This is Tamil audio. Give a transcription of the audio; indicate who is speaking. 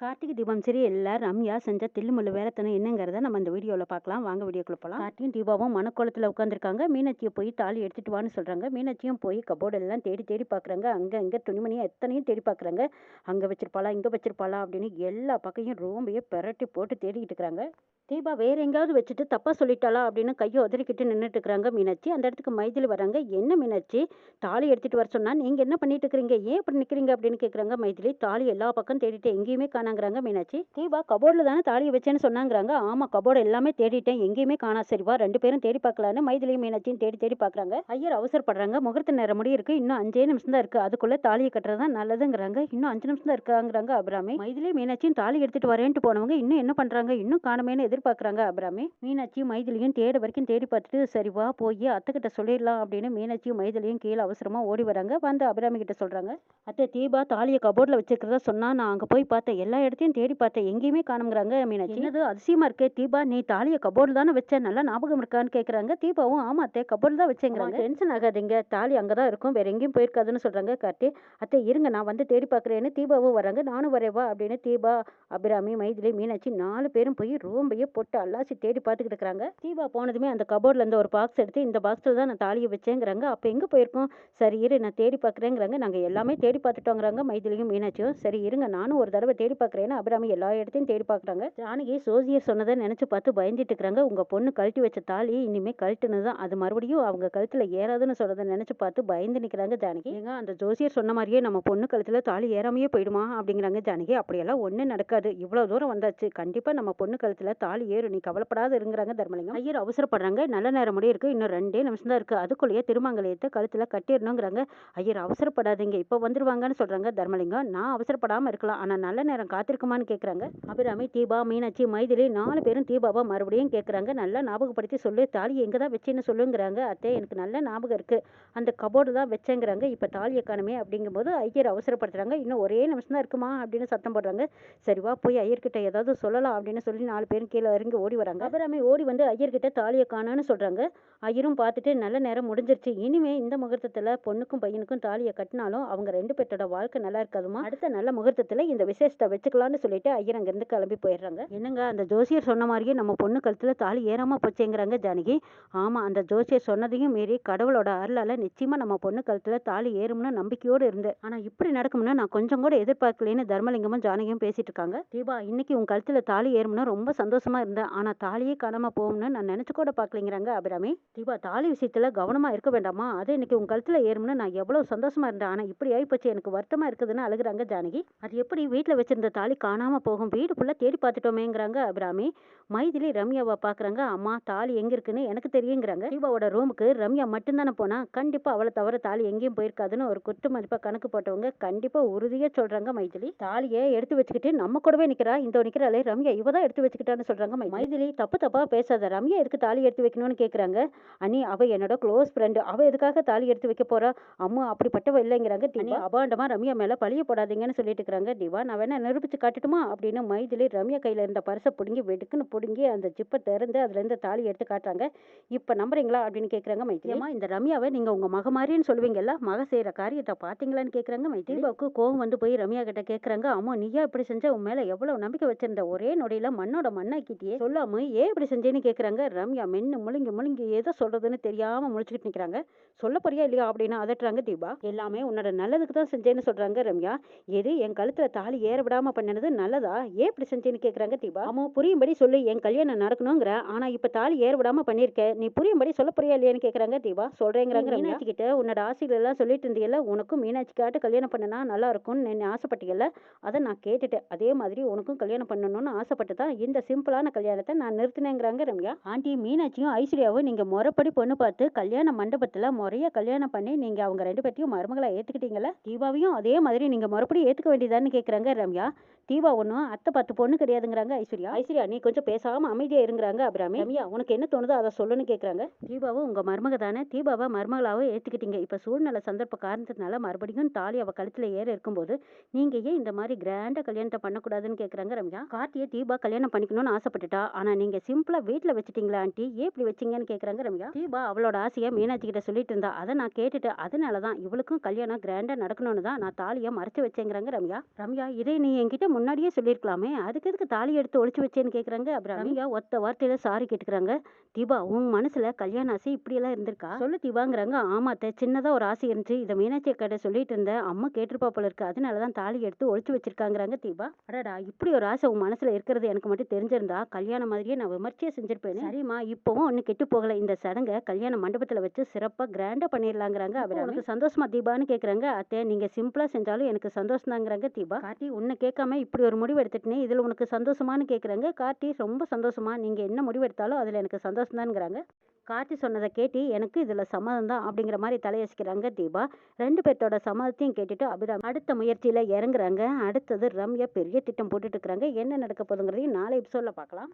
Speaker 1: கார்த்திகை தீபம் சீரியல்ல ரம்யா செஞ்ச தில்லுமுல்லு வேலைத்தனம் என்னங்கிறத நம்ம இந்த வீடியோவில் பார்க்கலாம். வாங்க வீடியோக்குள்ள போகலாம். கார்த்தியும் தீபாவும் மனக்கோலத்தில் உட்காந்துருக்காங்க. மீனாட்சியை போய் தாலி எடுத்துட்டு வான்னு சொல்றாங்க. மீனாட்சியும் போய் கபோர்டு எல்லாம் தேடி தேடி பார்க்குறாங்க. அங்கே துணிமணியை எத்தனையும் தேடி பார்க்குறாங்க. அங்கே வச்சிருப்பாளா இங்கே வச்சிருப்பாளா அப்படின்னு எல்லா பக்கையும் ரோம்பையே பெரட்டி போட்டு தேடிக்கிட்டு இருக்கிறாங்க. தீபா வேற எங்கேயாவது வச்சுட்டு தப்பா சொல்லிட்டாளா அப்படின்னு கையை உதறிக்கிட்டு நின்றுட்டு இருக்கிறாங்க மீனாட்சி. அந்த இடத்துக்கு மைதிலி வராங்க. என்ன மீனாட்சி, தாலி எடுத்துட்டு வர சொன்னா நீங்க என்ன பண்ணிட்டு இருக்கிறீங்க, ஏன் இப்படி நிக்கிறீங்க அப்படின்னு கேட்குறாங்க மைதிலி. தாலி எல்லா பக்கம் தேடிட்டு எங்கேயுமே காணாங்கிறாங்க மீனாட்சி. தீபா கபோர்டில் தானே தாலியை வச்சேன்னு சொன்னாங்கிறாங்க. ஆமா, கபோர்டு எல்லாமே தேடிட்டேன், எங்கேயுமே காணா. சரிவா, ரெண்டு பேரும் தேடி பார்க்கலான்னு மைதிலியும் மீனாட்சியும் தேடி தேடி பார்க்குறாங்க. ஐயர் அவசரப்படுறாங்க. முகூர்த்த நேரம் முடி இருக்கு, இன்னும் 5 நிமிஷம் தான் இருக்கு, அதுக்குள்ள தாலியை கட்டுறது தான் நல்லதுங்கிறாங்க. இன்னும் 5 நிமிஷம் தான் இருக்காங்கிறாங்க அபிராமி. மைதிலி மீனாட்சியும் தாலி எடுத்துட்டு வரேன்ட்டு போனவங்க இன்னும் என்ன பண்றாங்க, இன்னும் காணுமேன்னு எதிர்பார்க்குறாங்க அபிராமி. மீனாட்சி மைதிலியும் தேட வரைக்கும் தேடி பார்த்துட்டு சரி வா போய் அத்தைக்கிட்ட சொல்லிடலாம் அப்படின்னு மீனாட்சியும் மைதிலியும் கீழே அவசரமா ஓடி வராங்க. வந்து அபிராமி கிட்ட சொல்றாங்க, அத்தை தீபா தாலியை கபோர்டில் வச்சிருக்கிறதா சொன்னா, நான் அங்கே போய் பார்த்தேன், எல்லா இடத்தையும் தேடி பார்த்தேன், எங்கேயுமே காணுங்கிறாங்க மீனாட்சி. என்னது அதிசயமா இருக்கே தீபா, நீ தாலியை கபோர்டில் தானே வச்ச, நல்லா ஞாபகம் இருக்கான்னு கேட்குறாங்க. தீபாவும் ஆமா அத்தை கபோர்டில் தான் வச்சேங்கிறாங்க. டென்ஷன் ஆகாதீங்க, தாலி அங்கே தான் இருக்கும், வேற எங்கேயும் போயிருக்காதுன்னு சொல்றாங்க கார்த்தி. அத்தை இருங்க, நான் வந்து தேடி பார்க்குறேன்னு தீபாவும் வராங்க. நானும் வரேவா அப்படின்னு தீபா, அபிராமி, மைதிலி, மீனாட்சி 4 பேரும் போய் ரூம்பையே போட்டு அல்லாசி தேடி பார்த்துக்கிட்டு இருக்கிறாங்க. தீபா போனதுமே அந்த கபோர்ட்ல இருந்து ஒரு பாக்ஸ் எடுத்து, இந்த பாக்ஸில் தான் நான் தாலியை வச்சேங்கிறாங்க. அப்போ எங்கே போயிருக்கோம், சரி இரு நான் தேடி பார்க்குறேங்கிறாங்க. நாங்கள் எல்லாமே தேடி பார்த்துட்டோங்கிறாங்க மைதிலியும் மீனாட்சியும். சரி இருங்க நானும் ஒரு தடவை தேடி பார்க்குறேன்னு அபிராமி எல்லா இடத்தையும் தேடி பார்க்குறாங்க. ஜானகி சோசியர் சொன்னதை நினச்சி பார்த்து பயந்துட்டு இருக்கிறாங்க. உங்கள் பொண்ணு கழட்டி வச்ச தாலி இனிமேல் கழட்டுனது தான், அது மறுபடியும் அவங்க கழுத்தில் ஏறாதுன்னு சொன்னதை நினச்சி பார்த்து பயந்து நிற்கிறாங்க ஜானகி. ஏங்க அந்த ஜோசியர் சொன்ன மாதிரியே நம்ம பொண்ணு கழுத்தில் தாலி ஏறாமையே போயிடுமா அப்படிங்கிறாங்க ஜானகி. அப்படியெல்லாம் ஒன்றும் நடக்காது, இவ்வளோ தூரம் வந்தாச்சு, கண்டிப்பாக நம்ம பொண்ணு கழுத்தில் தாலி ஏறும், நீ கவலைப்படாத இருங்கிறாங்க தர்மலிங்கம். ஐயர் அவசரப்படுறாங்க. நல்ல நேரம் முடிய இருக்கு, இன்னும் 2 நிமிஷம் தான் இருக்கு, அதுக்குள்ளேயே திருமங்கலத்தை கழுத்துல கட்டிடணுங்கிறாங்க. ஐயர் அவசரப்படாதீங்க, இப்போ வந்துருவாங்கன்னு சொல்றாங்க தர்மலிங்கம். நான் அவசரப்படாம இருக்கலாம், ஆனா நல்ல நேரம் காத்திருக்குமான்னு கேட்குறாங்க அபிராமி. தீபா, மீனாட்சி, மைதிலி 4 பேரும் தீபாவை மறுபடியும் கேட்குறாங்க. நல்லா ஞாபகப்படுத்தி சொல்லு, தாலியை எங்கே தான் வச்சேன்னு சொல்லுங்கிறாங்க. அத்தை எனக்கு நல்ல ஞாபகம் இருக்கு, அந்த கபோர்டு தான் வச்சேங்கிறாங்க. இப்போ தாலியை காணுமே அப்படிங்கும்போது ஐயர் அவசரப்படுத்துறாங்க. இன்னும் ஒரே நிமிஷம் தான் இருக்குமா அப்படின்னு சத்தம் போடுறாங்க. சரிவா போய் ஐயர்கிட்ட ஏதாவது சொல்லலாம் அப்படின்னு சொல்லி 4 பேரும் கீழே இறங்கி ஓடி வராங்க. அபிராமி ஓடி வந்து ஐயர்கிட்ட தாலியை காணோன்னு சொல்றாங்க. ஐயரும் பார்த்துட்டு நல்ல நேரம் முடிஞ்சிருச்சு, இனிமே இந்த முகூர்த்தத்துல பொண்ணுக்கும் பையனுக்கும் தாலியை கட்டினாலும் அவங்க 2 பேர்த்தோட வாழ்க்கை நல்லா இருக்காதுமா, அடுத்த நல்ல முகூர்த்தத்துல இந்த விசேஷத்தை வச்சுக்கலாம்னு சொல்லிட்டு ஐயர் அங்கிருந்து கிளம்பி போயிடுறாங்க. என்னங்க அந்த ஜோசியர் சொன்ன மாதிரியே நம்ம பொண்ணு கழுத்துல தாலி ஏறாம போச்சேங்கிறாங்க ஜானகி. ஆமா, அந்த ஜோசியர் சொன்னதையும் மீறி கடவுளோட அருளால நிச்சயமா நம்ம பொண்ணு கழுத்துல தாலி ஏறும்னு நம்பிக்கையோடு இருந்தேன், ஆனா இப்படி நடக்கும்னு நான் கொஞ்சம் கூட எதிர்பார்க்கலன்னு தர்மலிங்கமும் ஜானகியும் பேசிட்டு இருக்காங்க. தீபா, இன்னைக்கு உன் கழுத்துல தாலி ஏறும்னு ரொம்ப சந்தோஷமா இருந்தேன், ஆனா தாலியே காணாம போகும்னு நான் நினைச்சு கூட பார்க்கலைங்கிறாங்க அபிராமி. தீபா, தாலி விஷயத்துல கவனமா இருக்க வேண்டாமா, அது இன்னைக்கு உன் கழுத்துல ஏறும்னு நான் எவ்வளவு சந்தோஷமா இருந்தேன், ஆனா இப்படி ஆயிப்போச்சு, எனக்கு வருத்தமா இருக்குதுன்னு அழுகுறாங்க ஜானகி. அது எப்படி வீட்டுல வச்சிருந்த தாலி காணாம போகும், வீடு ஃபுல்லா தேடி பார்த்துட்டோமேங்கிறாங்க அபிராமி. மைதிலி ரம்யாவை பாக்குறாங்க. அம்மா தாலி எங்க இருக்குன்னு எனக்கு தெரியுங்கிறாங்க. தீபாவோட ரூமுக்கு ரம்யா மட்டும்தானே போனா, கண்டிப்பா அவளை தவிர தாலி எங்கேயும் போயிருக்காதுன்னு ஒரு குத்து மதிப்பா கணக்கு போட்டவங்க கண்டிப்பா உறுதியா சொல்றாங்க மைதிலி. தாலியை எடுத்து வச்சுக்கிட்டு நம்ம கூடவே நிக்கிறா, இந்த நிக்கிறாளே ரம்யா, இவதான் எடுத்து வச்சுக்கிட்டான்னு சொல்றாங்க மைதிலி. தப்பா பேசாத, ரம்யா எதுக்கு தாலி எடுத்து வைக்கணும்னு கேக்குறாங்க. அண்ணி, அவ என்னோட க்ளோஸ் ஃப்ரெண்டு, அவ எதுக்காக தாலி எடுத்து வைக்க போறா, அம்மா அப்படிப்பட்டவ இல்லைங்கிறாங்க. அண்ணி, அபாண்டமா ரம்யா மேல பழிய போடாதீங்கன்னு சொல்லிட்டு இருக்கிறாங்க. டிவா, நான் வேணா நிரூபிச்சு காட்டுட்டுமா அப்படின்னு மைதிலி ரம்யா கையில இருந்த பரிசை பிடுங்கி வெடுக்குன்னு பிடுங்கி அந்த ஜிப்பை திறந்து அதுல இருந்து தாலி எடுத்து காட்டுறாங்க. இப்ப நம்புறீங்களா அப்படின்னு கேக்குறாங்க மைதிலி. இந்த ரம்யாவை நீங்க உங்க மக மாதிரின்னு சொல்லுவீங்கல்ல, மக செய்யற காரியத்தை பாத்தீங்களான்னு கேக்குறாங்க மைதிலி. தீபாவுக்கு கோவம் வந்து போய் ரம்யா கிட்ட கேக்குறாங்க, அம்மா நீயா இப்படி செஞ்ச, உன் மேல எவ்வளவு நம்பிக்கை வச்சிருந்த, ஒரே நொடியில மண்ணோட மண்ணாக்கிட்டியே, சொல்லாம ஏன் இப்படி செஞ்சேன்னு கேக்குறாங்க. ரம்யா மென்னு முழுங்கி எதை சொல்றதுன்னு தெரியாம முழிச்சுக்கிட்டு நிக்கிறாங்க. சொல்ல போறியா இல்லையா அப்படின்னு அதட்டுறாங்க தீபா. எல்லாமே உன்னோட நல்லதுக்கு தான் செஞ்சேன்னு சொல்றாங்க ரம்யா. எது என் கழுத்துல தாலி ஏற விடாம பண்ணது நல்லதா, ஏன் இப்படி செஞ்சேன்னு கேக்குறாங்க தீபா. அம்மா புரியும்படி சொல்லு, என் கல்யாணம் நடக்கணுங்கிற, ஆனா இப்ப தாலி ஏற விடாம பண்ணிருக்க, நீ புரியும்படி சொல்ல போறியா இல்லையான்னு கேக்குறாங்க தீபா. சொல்றேங்கிறாங்க. மீனாட்சி கிட்ட உன்னோட ஆசைகள் எல்லாம் சொல்லிட்டு இருந்தீங்கல்ல, உனக்கும் மீனாட்சி காட்டு கல்யாணம் பண்ணனா நல்லா இருக்கும்னு நீ ஆசைப்பட்டீங்கல்ல, அதை நான் கேட்டுட்டேன், அதே மாதிரி உனக்கும் கல்யாணம் பண்ணணும்னு ஆசைப்பட்டு தான் இந்த சிம்பிளான கல்யாணத்தை நான் நிறுத்தினேங்கிறாங்க ரம்யா. ஆண்டி, மீனாட்சியும் ஐஸ்வர்யாவும் நீங்க முறைப்படி பொண்ணு பார்த்து கல்யாண மண்டபத்துல முறையா கல்யாணம் பண்ணி நீங்க அவங்க 2 பேர்த்தையும் மருமகளை ஏத்துக்கிட்டீங்கல்ல, தீபாவையும் அதே மாதிரி நீங்க முறைப்படி ஏத்துக்க வேண்டியதான்னு கேக்குறாங்க ரம்யா. தீபா ஒன்றும் அத்தை 10 பொண்ணு கிடையாதுங்கிறாங்க ஐஸ்வர்யா. ஐஸ்வர்யா, நீ கொஞ்சம் பேசாம அமைதியா இருங்கிறாங்க அபிராமி. ரம்யா, உனக்கு என்ன தோணுதோ அதை சொல்லுன்னு கேக்குறாங்க. தீபாவும் உங்க மருமக தானே, தீபாவை மருமகளாவும் ஏத்துக்கிட்டீங்க, இப்ப சூழ்நிலை சந்தர்ப்ப காரணத்தினால மறுபடியும் தாலி அவ கழுத்துல ஏற இருக்கும்போது நீங்க ஏன் இந்த மாதிரி கிராண்டா கல்யாணத்தை பண்ணக்கூடாதுன்னு கேக்குறாங்க ரம்யா. கார்த்தியை தீபா கல்யாணம் பண்ணிக்கணும்னு ஆசைப்பட்டுட்டா, ஆனா நீங்க சிம்பிளா வீட்டுல வச்சுட்டீங்களா ஆண்டி, ஏன் இப்படி வச்சீங்கன்னு கேக்குறாங்க ரம்யா. தீபா அவளோட ஆசையை மீனாட்சி கிட்ட சொல்லிட்டு இருந்தா, அதை நான் கேட்டுட்டேன், அதனாலதான் இவளுக்கும் கல்யாணம் கிராண்டா நடக்கணும்னு தான் நான் தாலியை மறைச்சு வச்சேங்கிறாங்க ரம்யா. ரம்யா, இதை நீ என்கிட்ட என்கிட்ட முன்னாடியே சொல்லியிருக்கலாமே, அதுக்கு எதுக்கு தாலி எடுத்து ஒளிச்சு வச்சேன்னு கேட்குறாங்க. அப்புறம் ரம்யா ஒத்த வார்த்தையில சாரி கேட்டுக்கிறாங்க. தீபா, உன் மனசுல கல்யாண ஆசை இப்படியெல்லாம் இருந்திருக்கா? சொல்லு தீபாங்கிறாங்க. ஆமா அத்தை, சின்னதா ஒரு ஆசை இருந்துச்சு. இதை மீனாட்சி அக்காட்ட சொல்லிட்டு இருந்தேன். அம்மா கேட்டிருப்பா போல இருக்கு. அதனாலதான் தாலி எடுத்து ஒளிச்சு வச்சிருக்காங்கிறாங்க தீபா. அடடா, இப்படி ஒரு ஆசை உன் மனசுல இருக்கிறது எனக்கு மட்டும் தெரிஞ்சிருந்தா கல்யாணம் மாதிரியே நான் விமர்சையா செஞ்சிருப்பேன். சரிம்மா, இப்பவும் ஒன்னும் கெட்டு போகல. இந்த சடங்கை கல்யாண மண்டபத்துல வச்சு சிறப்பா கிராண்டா பண்ணிடலாங்கிறாங்க. அவர் உனக்கு சந்தோஷமா தீபான்னு கேக்குறாங்க. அத்தை, நீங்க சிம்பிளா செஞ்சாலும் எனக்கு சந்தோஷம் தாங்கிறாங்க தீபா. கார்த்தி, உன்னை கேட்காம இப்படி ஒரு முடிவு எடுத்துட்டேனே, இதுல உனக்கு சந்தோஷமான்னு கேக்குறாங்க. கார்த்தி, ரொம்ப சந்தோஷமா, நீங்க என்ன முடிவு எடுத்தாலும் அதுல எனக்கு சந்தோஷம் தான்ங்கிறாங்க. கார்த்தி சொன்னதை கேட்டு எனக்கு இதுல சம்மதம் தான் அப்படிங்கிற மாதிரி தலையசிக்கிறாங்க தீபா. 2 பேர்த்தோட சம்மதத்தையும் கேட்டுட்டு அபிராமி அடுத்த முயற்சியில இறங்குறாங்க. அடுத்தது ரம்யா பெரிய திட்டம் போட்டுட்டு இருக்கிறாங்க. என்ன நடக்க போகுதுங்கிறதையும் நாளை எபிசோட்ல பார்க்கலாம்.